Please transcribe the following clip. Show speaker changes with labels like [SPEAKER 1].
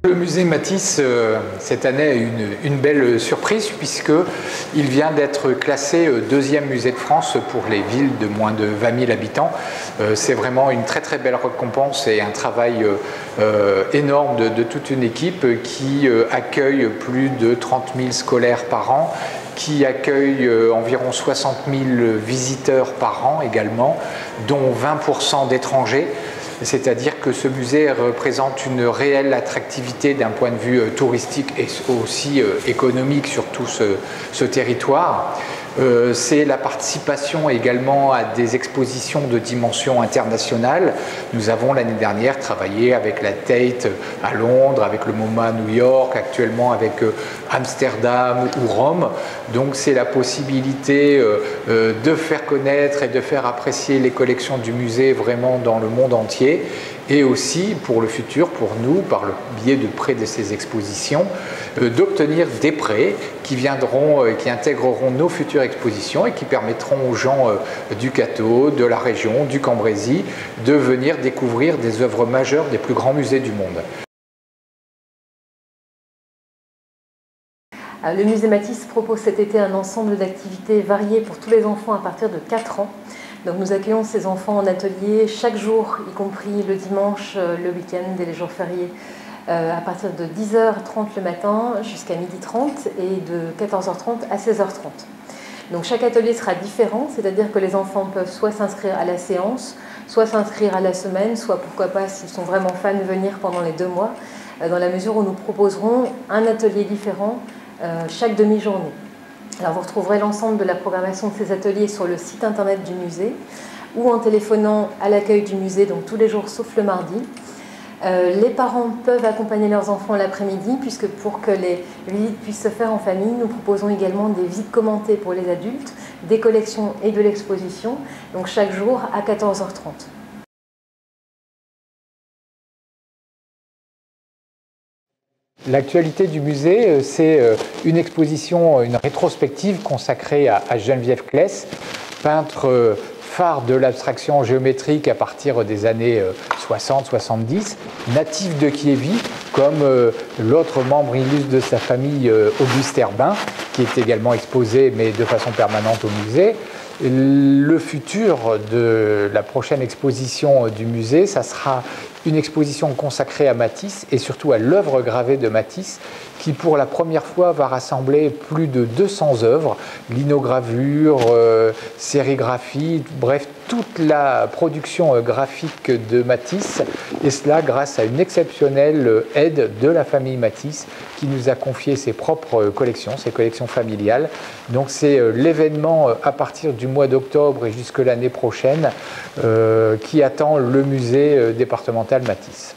[SPEAKER 1] Le musée Matisse, cette année, a une belle surprise puisqu'il vient d'être classé deuxième musée de France pour les villes de moins de 20 000 habitants. C'est vraiment une très belle récompense et un travail énorme de toute une équipe qui accueille plus de 30 000 scolaires par an, qui accueille environ 60 000 visiteurs par an également, dont 20% d'étrangers. C'est-à-dire que ce musée représente une réelle attractivité d'un point de vue touristique et aussi économique sur tout ce territoire. C'est la participation également à des expositions de dimension internationale. Nous avons l'année dernière travaillé avec la Tate à Londres, avec le MoMA à New York, actuellement avec Amsterdam ou Rome. Donc c'est la possibilité de faire connaître et de faire apprécier les collections du musée vraiment dans le monde entier. Et aussi pour le futur, pour nous, par le biais de prêts de ces expositions, d'obtenir des prêts qui intégreront nos futures expositions et qui permettront aux gens du Cateau, de la région, du Cambrésis, de venir découvrir des œuvres majeures des plus grands musées du monde.
[SPEAKER 2] Le musée Matisse propose cet été un ensemble d'activités variées pour tous les enfants à partir de 4 ans. Donc nous accueillons ces enfants en atelier chaque jour, y compris le dimanche, le week-end et les jours fériés, à partir de 10h30 le matin jusqu'à 12h30 et de 14h30 à 16h30. Donc chaque atelier sera différent, c'est-à-dire que les enfants peuvent soit s'inscrire à la séance, soit s'inscrire à la semaine, soit pourquoi pas, s'ils sont vraiment fans, venir pendant les 2 mois, dans la mesure où nous proposerons un atelier différent chaque demi-journée. Alors vous retrouverez l'ensemble de la programmation de ces ateliers sur le site internet du musée ou en téléphonant à l'accueil du musée, donc tous les jours sauf le mardi. Les parents peuvent accompagner leurs enfants l'après-midi puisque pour que les visites puissent se faire en famille, nous proposons également des visites commentées pour les adultes, des collections et de l'exposition, donc chaque jour à 14h30.
[SPEAKER 1] L'actualité du musée, c'est une exposition, une rétrospective consacrée à Geneviève Claes, peintre phare de l'abstraction géométrique à partir des années 60-70, natif de Kiévi, comme l'autre membre illustre de sa famille, Auguste Herbin, qui est également exposé, mais de façon permanente au musée. Le futur de la prochaine exposition du musée, ça sera une exposition consacrée à Matisse et surtout à l'œuvre gravée de Matisse qui pour la première fois va rassembler plus de 200 œuvres, linogravure, sérigraphie, bref toute la production graphique de Matisse et cela grâce à une exceptionnelle aide de la famille Matisse qui nous a confié ses propres collections, ses collections familiales. Donc c'est l'événement à partir du mois d'octobre et jusque l'année prochaine qui attend le musée départemental Matisse.